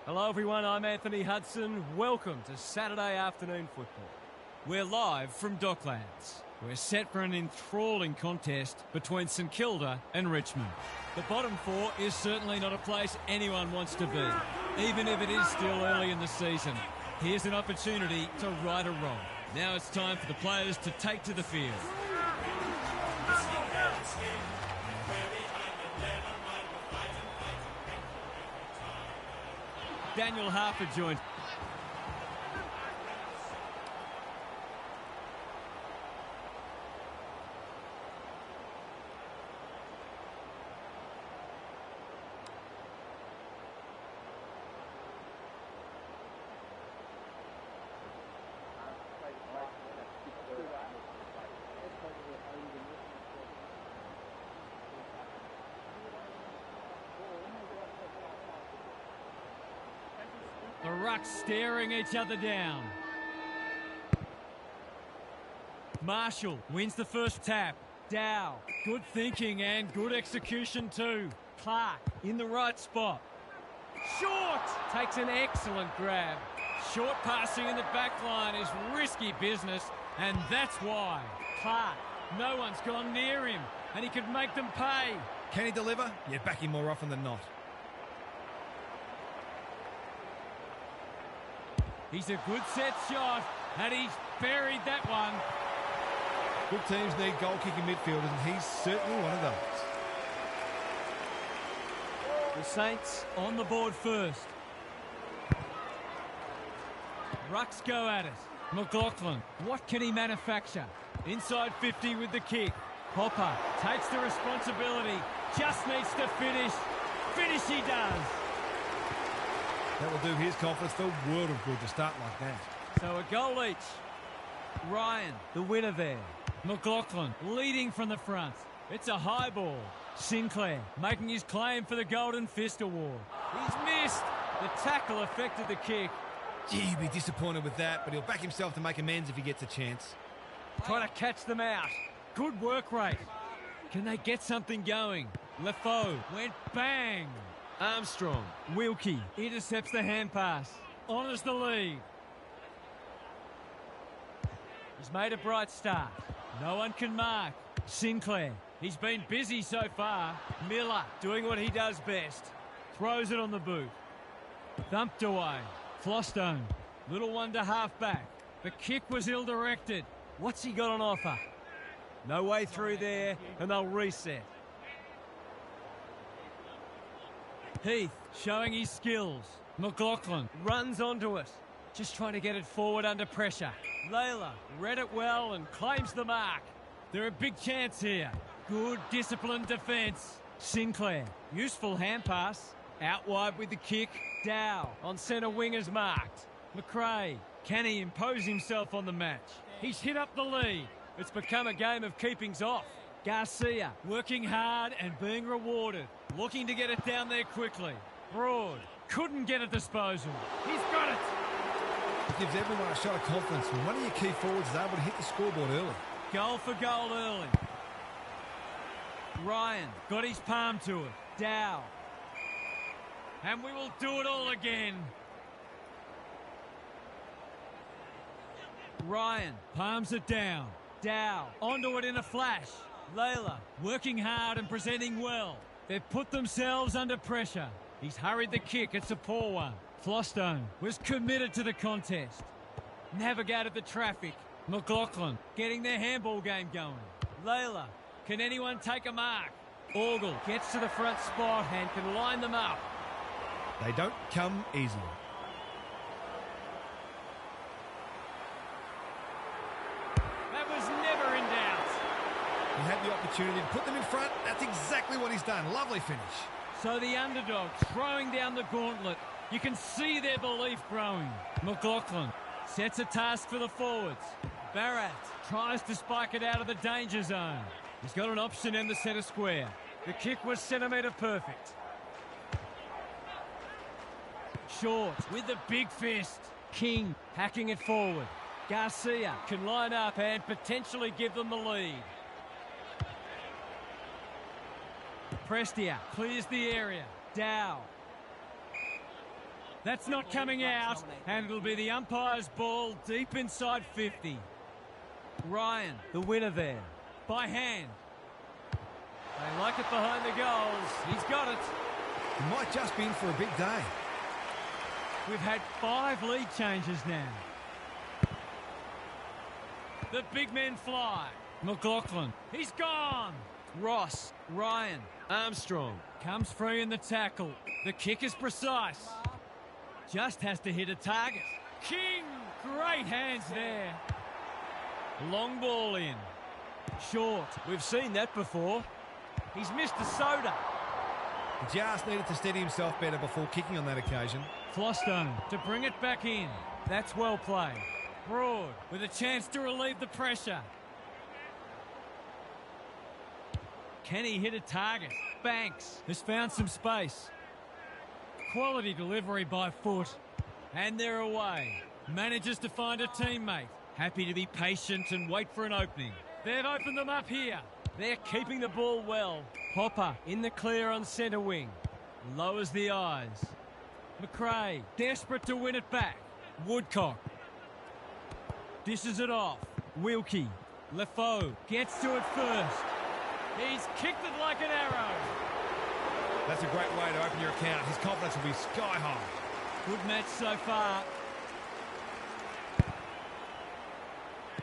Hello everyone, I'm Anthony Hudson. Welcome to Saturday afternoon football. We're live from Docklands. We're set for an enthralling contest between St Kilda and Richmond. The bottom four is certainly not a place anyone wants to be, even if it is still early in the season. Here's an opportunity to right a wrong. Now it's time for the players to take to the field. Daniel Harper joins. The Rucks staring each other down. Marshall wins the first tap. Dow, good thinking and good execution too. Clark in the right spot. Short takes an excellent grab. Short passing in the back line is risky business, and that's why. Clark, no one's gone near him, and he could make them pay. Can he deliver? You back him more often than not. He's a good set shot, and he's buried that one. Good teams need goal-kicking midfielders, and he's certainly one of those. The Saints on the board first. Rucks go at it. McLaughlin, what can he manufacture? Inside 50 with the kick. Hopper takes the responsibility, just needs to finish. Finish he does. That will do his confidence the world of good to start like that. So a goal each. Ryan, the winner there. McLaughlin leading from the front. It's a high ball. Sinclair making his claim for the Golden Fist Award. He's missed. The tackle affected the kick. Gee, he'd be disappointed with that, but he'll back himself to make amends if he gets a chance. Trying to catch them out. Good work rate. Can they get something going? Lefoe went bang. Armstrong, Wilkie intercepts the hand pass. Honours the lead. He's made a bright start. No one can mark. Sinclair, he's been busy so far. Miller doing what he does best. Throws it on the boot. Thumped away. Flostone, little one to half back. The kick was ill-directed. What's he got on offer? No way through there, and they'll reset. Heath showing his skills. McLaughlin runs onto it. Just trying to get it forward under pressure. Layla read it well and claims the mark. They're a big chance here. Good disciplined defence. Sinclair, useful hand pass. Out wide with the kick. Dow on centre wing is marked. McRae, can he impose himself on the match? He's hit up the lead. It's become a game of keepings off. Garcia working hard and being rewarded. Looking to get it down there quickly. Broad couldn't get a disposal. He's got it. It gives everyone a shot of confidence when one of your key forwards is able to hit the scoreboard early. Goal for goal early. Ryan got his palm to it. Dow. And we will do it all again. Ryan palms it down. Dow onto it in a flash. Layla working hard and presenting well. They've put themselves under pressure. He's hurried the kick. It's a poor one. Flostone was committed to the contest. Navigated the traffic. McLaughlin getting their handball game going. Layla, can anyone take a mark? Orgel gets to the front spot and can line them up. They don't come easy. That was never in doubt. He had the opportunity to put them in front. That's exactly what he's done. Lovely finish. So the underdog throwing down the gauntlet. You can see their belief growing. McLaughlin sets a task for the forwards. Barrett tries to spike it out of the danger zone. He's got an option in the centre square. The kick was centimetre perfect. Short with the big fist. King hacking it forward. Garcia can line up and potentially give them the lead. Prestia clears the area. Dow. That's not coming out, and it'll be the umpire's ball deep inside 50. Ryan, the winner there, by hand. They like it behind the goals. He's got it. He might just be in for a big day. We've had 5 lead changes now. The big men fly. McLaughlin, he's gone. Ross, Ryan, Armstrong, comes free in the tackle. The kick is precise. Just has to hit a target. King, great hands there. Long ball in. Short, we've seen that before. He's missed a soda. He just needed to steady himself better before kicking on that occasion. Flostone to bring it back in. That's well played. Broad with a chance to relieve the pressure. Can he hit a target? Banks has found some space. Quality delivery by foot. And they're away. Manages to find a teammate. Happy to be patient and wait for an opening. They've opened them up here. They're keeping the ball well. Hopper in the clear on centre wing. Lowers the eyes. McRae desperate to win it back. Woodcock dishes it off. Wilkie. Lefoe gets to it first. He's kicked it like an arrow. That's a great way to open your account. His confidence will be sky high. Good match so far.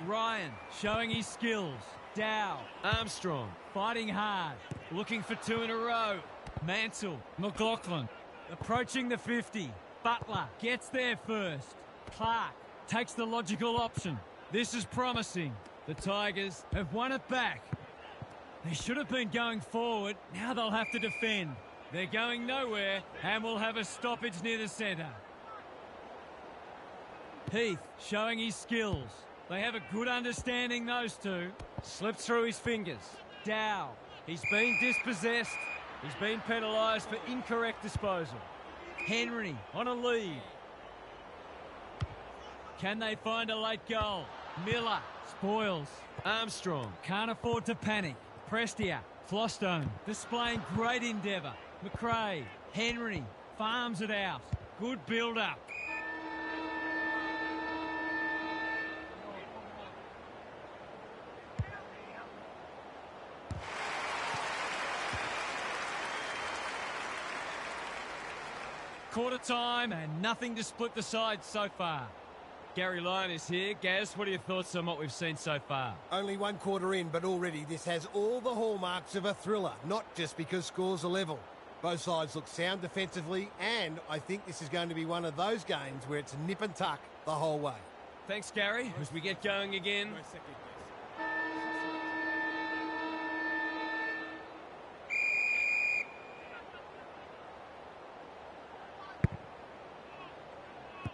Ryan showing his skills. Dow, Armstrong fighting hard. Looking for 2 in a row. Mansell, McLaughlin approaching the 50. Butler gets there first. Clark takes the logical option. This is promising. The Tigers have won it back. They should have been going forward. Now they'll have to defend. They're going nowhere and will have a stoppage near the centre. Heath showing his skills. They have a good understanding, those two. Slipped through his fingers. Dow. He's been dispossessed. He's been penalised for incorrect disposal. Henry on a lead. Can they find a late goal? Miller spoils. Armstrong can't afford to panic. Prestia, Flostone displaying great endeavour. McRae, Henry farms it out. Good build-up. Quarter time and nothing to split the sides so far. Gary Lyon is here. Gaz, what are your thoughts on what we've seen so far? Only 1 quarter in, but already this has all the hallmarks of a thriller, not just because scores are level. Both sides look sound defensively, and I think this is going to be one of those games where it's nip and tuck the whole way. Thanks, Gary. As we get going again.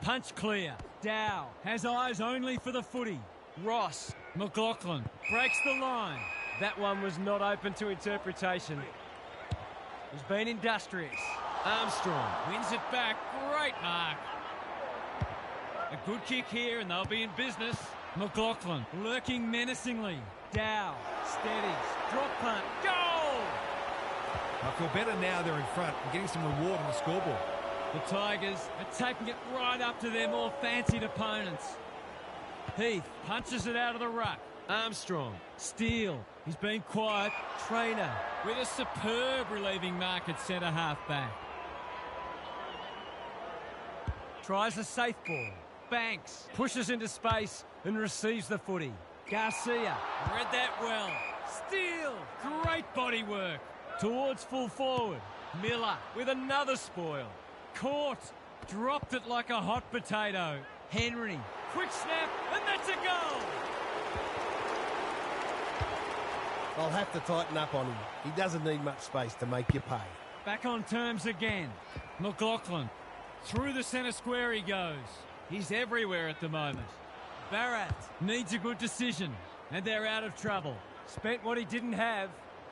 Punch clear. Dow has eyes only for the footy. Ross, McLaughlin breaks the line. That one was not open to interpretation. He's been industrious. Armstrong wins it back. Great mark. A good kick here and they'll be in business. McLaughlin lurking menacingly. Dow steadies. Drop punt. Goal! I feel better now they're in front and getting some reward on the scoreboard. The Tigers are taking it right up to their more fancied opponents. Heath punches it out of the ruck. Armstrong, Steele, he's been quiet. Trainer with a superb relieving mark at centre half-back. Tries a safe ball. Banks pushes into space and receives the footy. Garcia read that well. Steele, great body work. Towards full forward. Miller with another spoil. Caught, dropped it like a hot potato. Henry, quick snap, and that's a goal! I'll have to tighten up on him. He doesn't need much space to make you pay. Back on terms again. McLaughlin, through the centre square he goes. He's everywhere at the moment. Barrett needs a good decision, and they're out of trouble. Spent what he didn't have.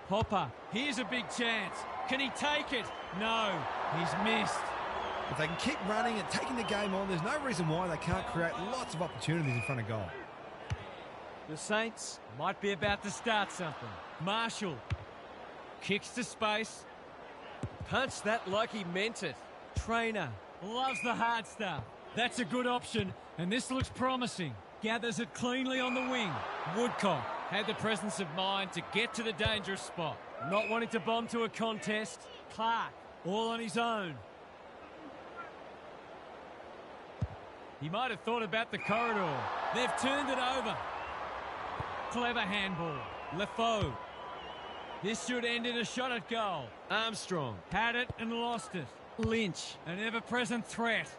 Hopper, here's a big chance. Can he take it? No, he's missed. If they can keep running and taking the game on, there's no reason why they can't create lots of opportunities in front of goal. The Saints might be about to start something. Marshall kicks to space. Punched that like he meant it. Trainer Loves the hard stuff. That's a good option, and this looks promising. Gathers it cleanly on the wing. Woodcock had the presence of mind to get to the dangerous spot. Not wanting to bomb to a contest. Clark, all on his own. He might have thought about the corridor. They've turned it over. Clever handball. Lefoe. This should end in a shot at goal. Armstrong had it and lost it. Lynch, an ever-present threat.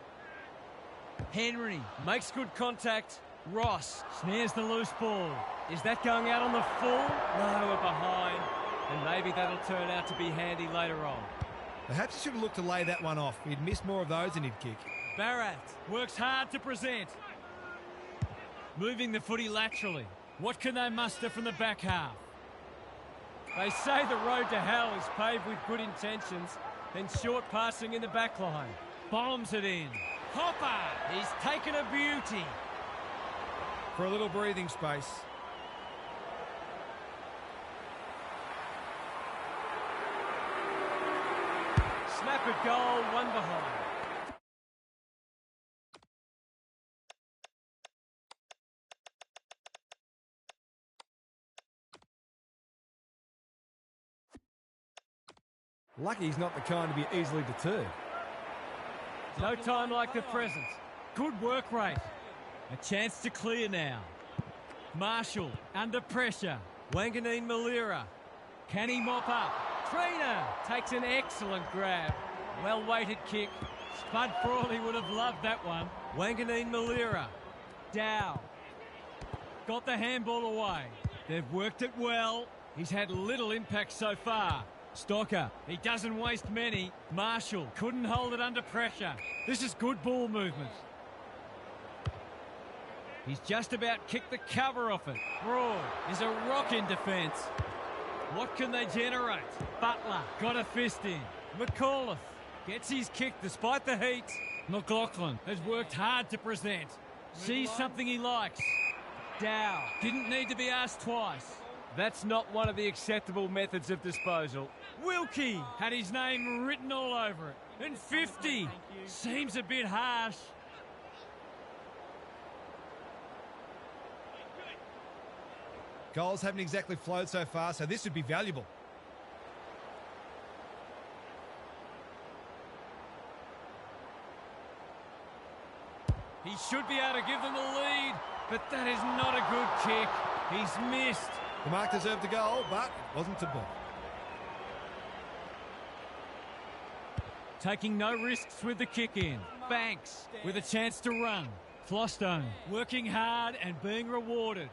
Henry makes good contact. Ross snares the loose ball. Is that going out on the full? No, we're behind. And maybe that'll turn out to be handy later on. Perhaps he should have looked to lay that one off. He'd missed more of those than he'd kick. Barrett works hard to present. Moving the footy laterally. What can they muster from the back half? They say the road to hell is paved with good intentions and short passing in the back line. Bombs it in. Hopper! He's taken a beauty. For a little breathing space. Snap at goal, one behind. Lucky he's not the kind to be easily deterred. No time like the present. Good work rate. A chance to clear now. Marshall under pressure. Wanganeen Malira. Can he mop up? Trainer takes an excellent grab. Well-weighted kick. Spud Frawley would have loved that one. Wanganeen Malira. Dow. Got the handball away. They've worked it well. He's had little impact so far. Stocker, he doesn't waste many. Marshall couldn't hold it under pressure. This is good ball movement. He's just about kicked the cover off it. Broad is a rock in defence. What can they generate? Butler got a fist in. McAuliffe gets his kick despite the heat. McLaughlin has worked hard to present. Sees something he likes. Dow didn't need to be asked twice. That's not one of the acceptable methods of disposal. Wilkie had his name written all over it. And 50 seems a bit harsh. Goals haven't exactly flowed so far, so this would be valuable. He should be able to give them a lead, but that is not a good kick. He's missed. The mark deserved a goal, but it wasn't to book. Taking no risks with the kick in. Banks with a chance to run. Flostone working hard and being rewarded.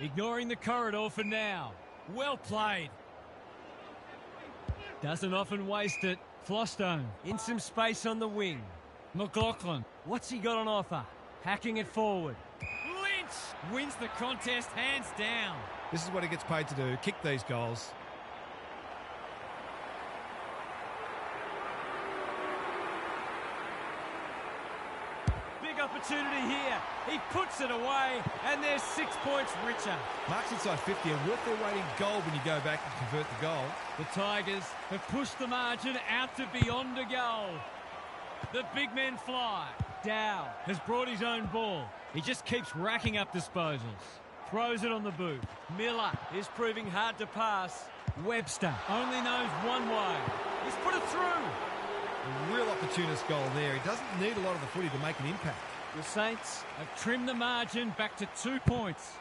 Ignoring the corridor for now. Well played. Doesn't often waste it. Flostone in some space on the wing. McLaughlin, what's he got on offer? Hacking it forward. Lynch wins the contest hands down. This is what he gets paid to do, kick these goals. Big opportunity here. He puts it away, and they're 6 points richer. Marks inside 50 and worth their weight in gold when you go back and convert the goal. The Tigers have pushed the margin out to beyond a goal. The big men fly. Dow has brought his own ball. He just keeps racking up disposals. Throws it on the boot. Miller is proving hard to pass. Webster only knows one way. He's put it through. A real opportunist goal there. He doesn't need a lot of the footy to make an impact. The Saints have trimmed the margin back to 2 points.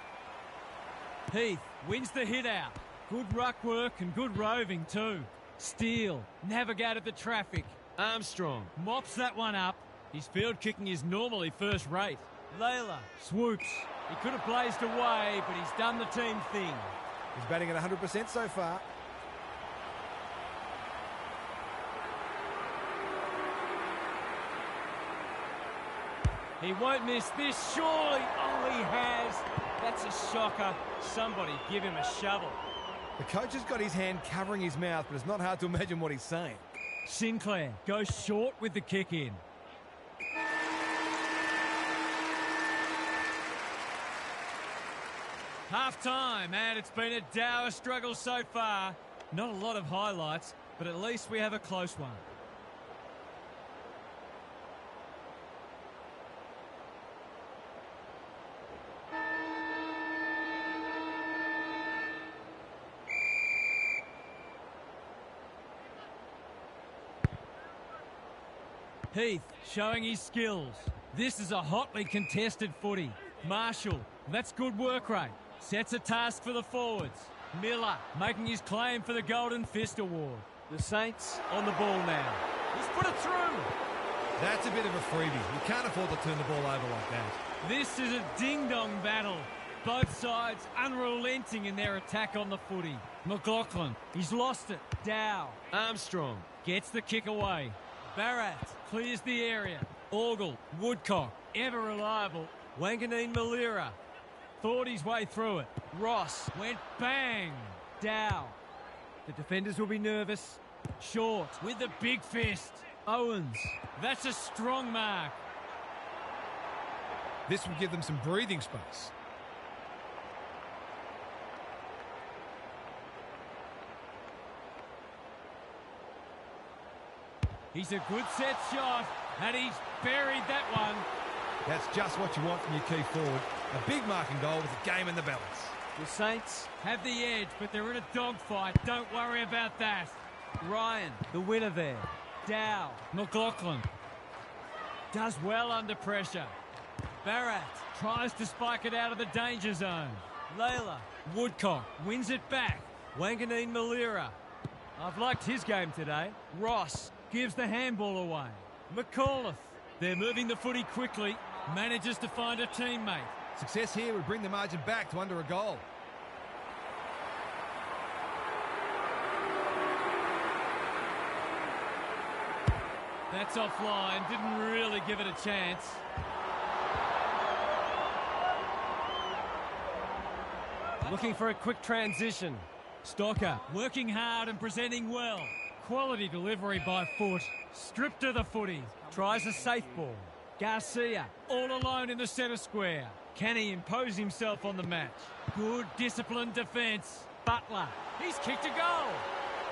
Heath wins the hit out. Good ruck work and good roving too. Steele navigated the traffic. Armstrong mops that one up. His field kicking is normally first rate. Layla swoops. He could have blazed away, but he's done the team thing. He's batting at 100% so far. He won't miss this, surely. Oh, he has. That's a shocker. Somebody give him a shovel. The coach has got his hand covering his mouth, but it's not hard to imagine what he's saying. Sinclair goes short with the kick in. Half-time, and it's been a dour struggle so far. Not a lot of highlights, but at least we have a close one. Heath showing his skills. This is a hotly contested footy. Marshall, that's good work rate. Sets a task for the forwards. Miller making his claim for the Golden Fist Award. The Saints on the ball now. He's put it through. That's a bit of a freebie. You can't afford to turn the ball over like that. This is a ding-dong battle. Both sides unrelenting in their attack on the footy. McLaughlin, he's lost it. Dow, Armstrong gets the kick away. Barrett clears the area. Orgel, Woodcock, ever reliable. Wanganeen Malira thought his way through it. Ross went bang. Dow. The defenders will be nervous. Short with the big fist. Owens, that's a strong mark. This will give them some breathing space. He's a good set shot, and he's buried that one. That's just what you want from your key forward. A big marking goal with the game in the balance. The Saints have the edge, but they're in a dogfight. Don't worry about that. Ryan, the winner there. Dow, McLaughlin does well under pressure. Barrett tries to spike it out of the danger zone. Layla, Woodcock wins it back. Wanganeen Malira. I've liked his game today. Ross gives the handball away. McAuliffe, they're moving the footy quickly. Manages to find a teammate. Success here would bring the margin back to under a goal. That's offline, didn't really give it a chance. Looking for a quick transition. Stocker working hard and presenting well. Quality delivery by foot. Stripped of the footy. Tries a safe ball. Garcia all alone in the centre square. Can he impose himself on the match? Good disciplined defence. Butler, he's kicked a goal.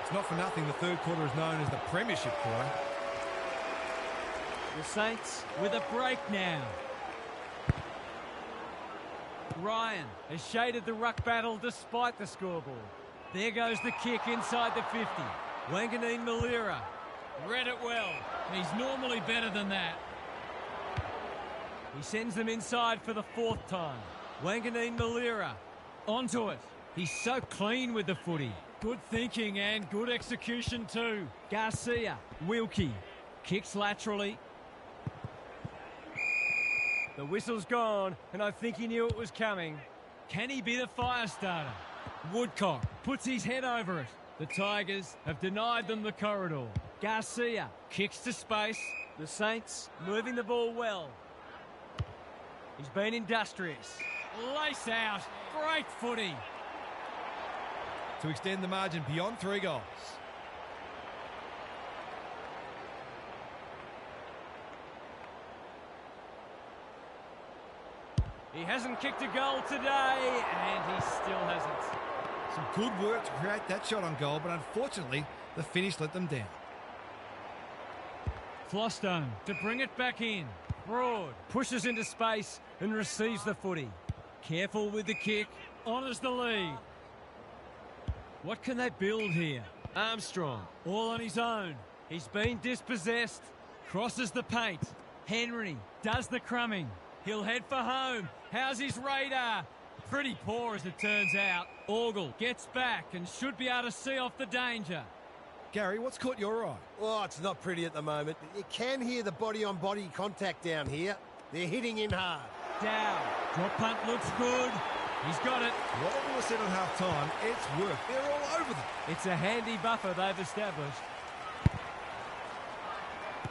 It's not for nothing the third quarter is known as the premiership quarter. The Saints with a break now. Ryan has shaded the ruck battle despite the scoreboard. There goes the kick inside the 50. Wanganeen Malira read it well. He's normally better than that. He sends them inside for the fourth time. Wanganeen Malira onto it. He's so clean with the footy. Good thinking and good execution too. Garcia, Wilkie, kicks laterally. The whistle's gone, and I think he knew it was coming. Can he be the fire starter? Woodcock puts his head over it. The Tigers have denied them the corridor. Garcia kicks to space. The Saints moving the ball well. He's been industrious. Lace out. Great footy. To extend the margin beyond 3 goals. He hasn't kicked a goal today, and he still hasn't. Some good work to create that shot on goal, but unfortunately, the finish let them down. Flostone to bring it back in. Broad pushes into space and receives the footy. Careful with the kick, honours the lead. What can they build here? Armstrong, all on his own. He's been dispossessed, crosses the paint. Henry does the crumbing. He'll head for home. How's his radar? Pretty poor as it turns out. Orgel gets back and should be able to see off the danger. Gary, what's caught your eye? Oh, it's not pretty at the moment. You can hear the body-on-body contact down here. They're hitting in hard. Down. Drop punt looks good. He's got it. What was said at half-time, it's worked. They're all over them. It's a handy buffer they've established.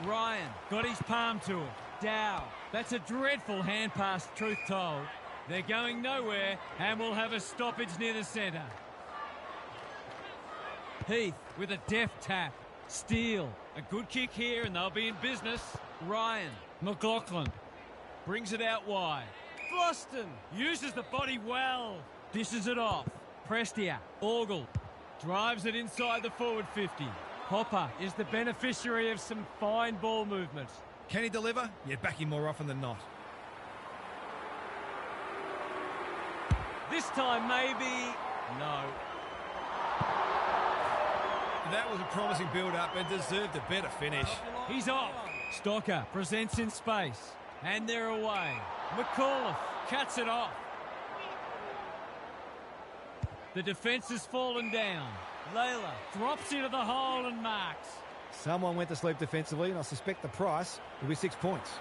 Ryan got his palm to it. Dow. That's a dreadful hand pass, truth told. They're going nowhere and will have a stoppage near the centre. Heath with a deft tap. Steele. A good kick here and they'll be in business. Ryan. McLaughlin. Brings it out wide. Floston uses the body well. Dishes it off. Prestia. Orgel. Drives it inside the forward 50. Hopper is the beneficiary of some fine ball movement. Can he deliver? Yeah, back him more often than not. This time maybe. No. That was a promising build-up and deserved a better finish. He's off. Stocker presents in space. And they're away. McAuliffe cuts it off. The defence has fallen down. Layla drops into the hole and marks. Someone went to sleep defensively, and I suspect the price will be 6 points.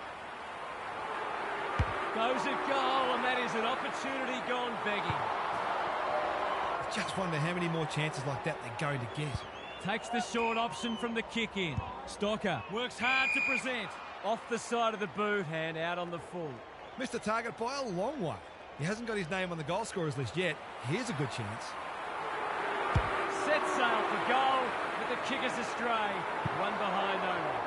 Goes at goal, and that is an opportunity gone begging. I just wonder how many more chances like that they're going to get. Takes the short option from the kick in. Stocker works hard to present. Off the side of the boot and out on the full. Missed the target by a long way. He hasn't got his name on the goal scorers list yet. Here's a good chance. Set sail for goal, but the kick is astray. One behind only.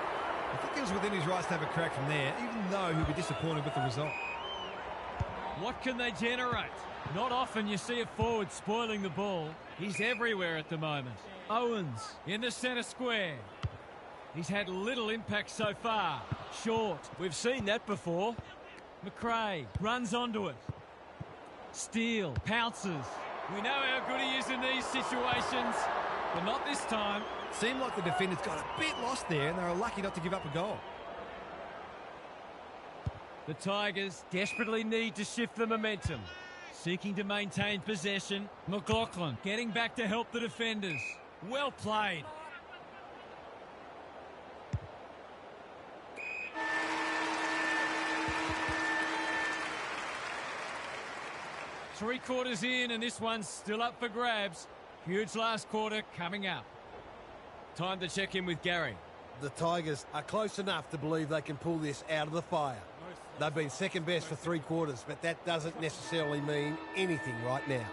I think he was within his rights to have a crack from there, even though he'll be disappointed with the result. What can they generate? Not often you see a forward spoiling the ball. He's everywhere at the moment. Owens in the centre square. He's had little impact so far. Short. We've seen that before. McRae runs onto it. Steele pounces. We know how good he is in these situations, but not this time. Seemed like the defenders got a bit lost there, and they were lucky not to give up a goal. The Tigers desperately need to shift the momentum. Seeking to maintain possession. McLaughlin getting back to help the defenders. Well played. Three quarters in, and this one's still up for grabs. Huge last quarter coming up. Time to check in with Gary. The Tigers are close enough to believe they can pull this out of the fire. They've been second best for 3 quarters, but that doesn't necessarily mean anything right now.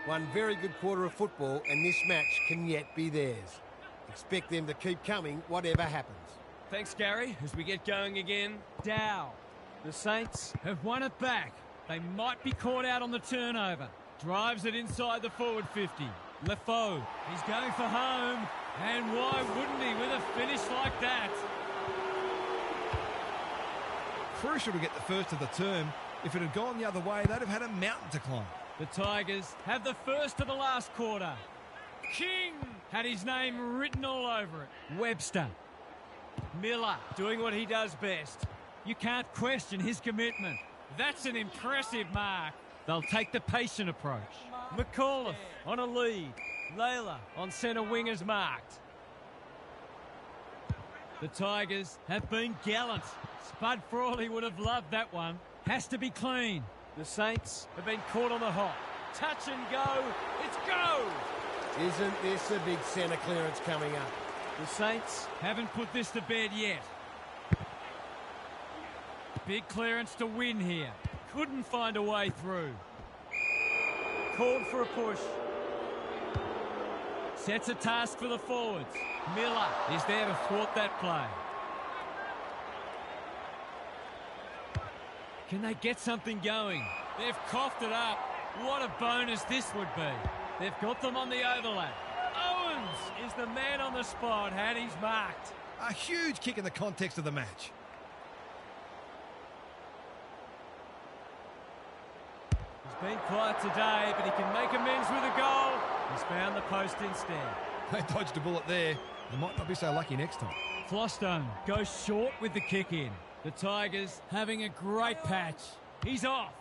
One very good quarter of football, and this match can yet be theirs. Expect them to keep coming, whatever happens. Thanks, Gary. As we get going again, Dow. The Saints have won it back. They might be caught out on the turnover. Drives it inside the forward 50. Lefaux, he's going for home. And why wouldn't he with a finish like that? Crucial to get the first of the term. If it had gone the other way, they'd have had a mountain to climb. The Tigers have the first of the last quarter. King had his name written all over it. Webster. Miller doing what he does best. You can't question his commitment. That's an impressive mark. They'll take the patient approach. McAuliffe on a lead. Layla on centre wing as marked. The Tigers have been gallant. Spud Frawley would have loved that one. Has to be clean. The Saints have been caught on the hop. Touch and go. It's go! Isn't this a big centre clearance coming up? The Saints haven't put this to bed yet. Big clearance to win here. Couldn't find a way through. Called for a push. Sets a task for the forwards. Miller is there to thwart that play. Can they get something going? They've coughed it up. What a bonus this would be. They've got them on the overlap. Owens is the man on the spot, and he's marked. A huge kick in the context of the match. He's been quiet today, but he can make amends with a goal. He's found the post instead. They dodged a bullet there. They might not be so lucky next time. Flostone goes short with the kick in. The Tigers having a great patch. He's off.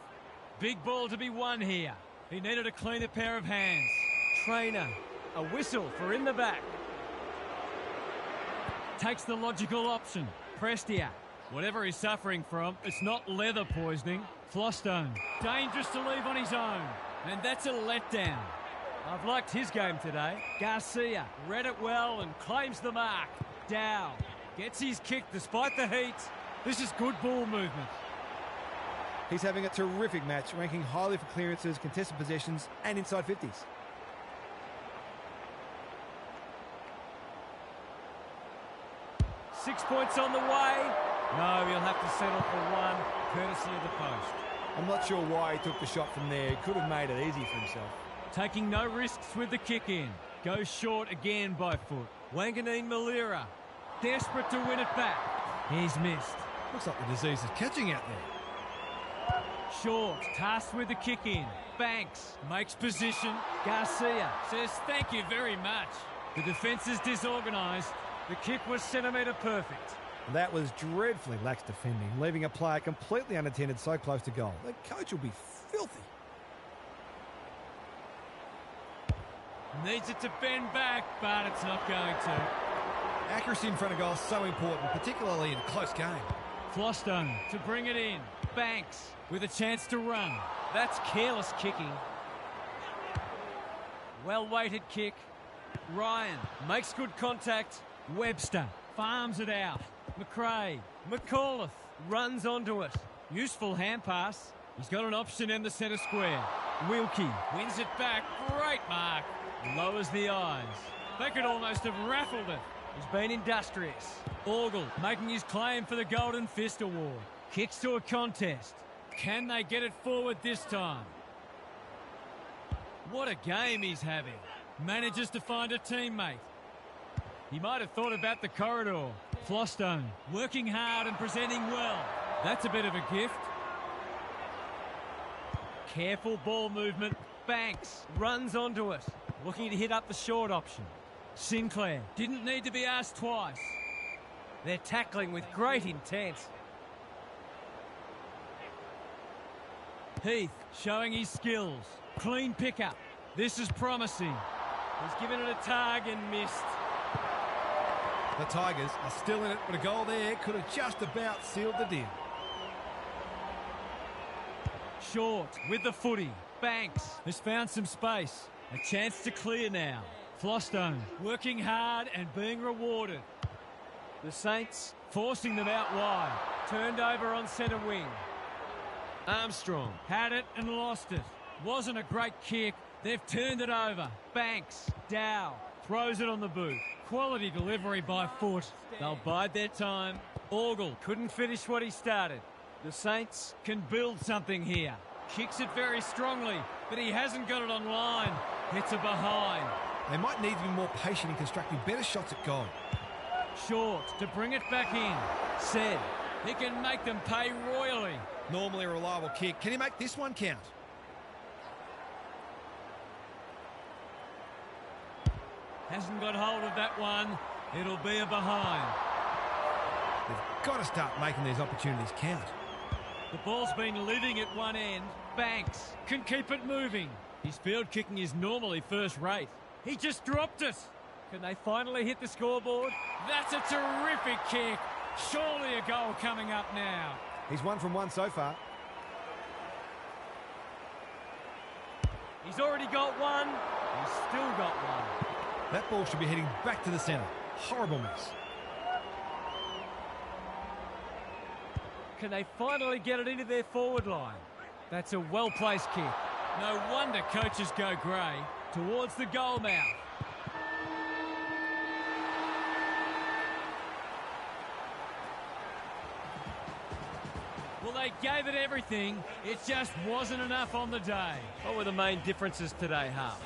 Big ball to be won here. He needed a cleaner pair of hands. Trainer, a whistle for in the back. Takes the logical option. Prestia. Whatever he's suffering from, it's not leather poisoning. Flostone, dangerous to leave on his own. And that's a letdown. I've liked his game today. Garcia read it well and claims the mark. Dow gets his kick despite the heat. This is good ball movement. He's having a terrific match, ranking highly for clearances, contested possessions, and inside 50s. Six points on the way. No, he'll have to settle for one, courtesy of the post. I'm not sure why he took the shot from there. He could have made it easy for himself. Taking no risks with the kick in. Goes short again by foot. Wanganeen Malira, desperate to win it back. He's missed. Looks like the disease is catching out there. Short, tasked with the kick in. Banks makes position. Garcia says thank you very much. The defence is disorganised. The kick was centimetre perfect. That was dreadfully lax defending, leaving a player completely unattended so close to goal. The coach will be filthy. Needs it to bend back, but it's not going to. Accuracy in front of goal is so important, particularly in a close game. Flostone to bring it in. Banks with a chance to run. That's careless kicking. Well-weighted kick. Ryan makes good contact. Webster farms it out. McRae. McAuliffe runs onto it. Useful hand pass. He's got an option in the centre square. Wilkie wins it back. Great mark. Lowers the eyes. They could almost have raffled it. He's been industrious. Orgel making his claim for the Golden Fist Award. Kicks to a contest. Can they get it forward this time? What a game he's having. Manages to find a teammate. He might have thought about the corridor. Flostone working hard and presenting well. That's a bit of a gift. Careful ball movement. Banks runs onto it. Looking to hit up the short option. Sinclair didn't need to be asked twice. They're tackling with great intent. Heath showing his skills. Clean pickup. This is promising. He's given it a tug and missed. The Tigers are still in it, but a goal there could have just about sealed the deal. Short with the footy. Banks has found some space. A chance to clear now. Flostone working hard and being rewarded. The Saints forcing them out wide. Turned over on centre wing. Armstrong had it and lost it. Wasn't a great kick. They've turned it over. Banks. Dow throws it on the boot. Quality delivery by foot. They'll bide their time. Orgel couldn't finish what he started. The Saints can build something here. Kicks it very strongly, but he hasn't got it on line. Hits it behind. They might need to be more patient in constructing better shots at goal. Short to bring it back in. Said he can make them pay royally. Normally a reliable kick. Can he make this one count? Hasn't got hold of that one. It'll be a behind. They've got to start making these opportunities count. The ball's been living at one end. Banks can keep it moving. His field kicking is normally first rate. He just dropped it. Can they finally hit the scoreboard? That's a terrific kick. Surely a goal coming up now. He's 1 from 1 so far. He's already got one. He's still got one. That ball should be heading back to the centre. Horrible miss. Can they finally get it into their forward line? That's a well-placed kick. No wonder coaches go grey. Towards the goal mouth. Well, they gave it everything. It just wasn't enough on the day. What were the main differences today, Harp?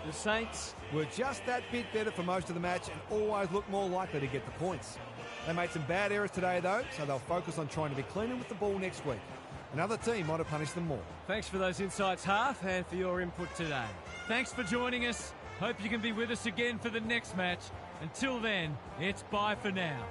The Saints were just that bit better for most of the match and always looked more likely to get the points. They made some bad errors today, though, so they'll focus on trying to be cleaner with the ball next week. Another team might have punished them more. Thanks for those insights, Half, and for your input today. Thanks for joining us. Hope you can be with us again for the next match. Until then, it's bye for now.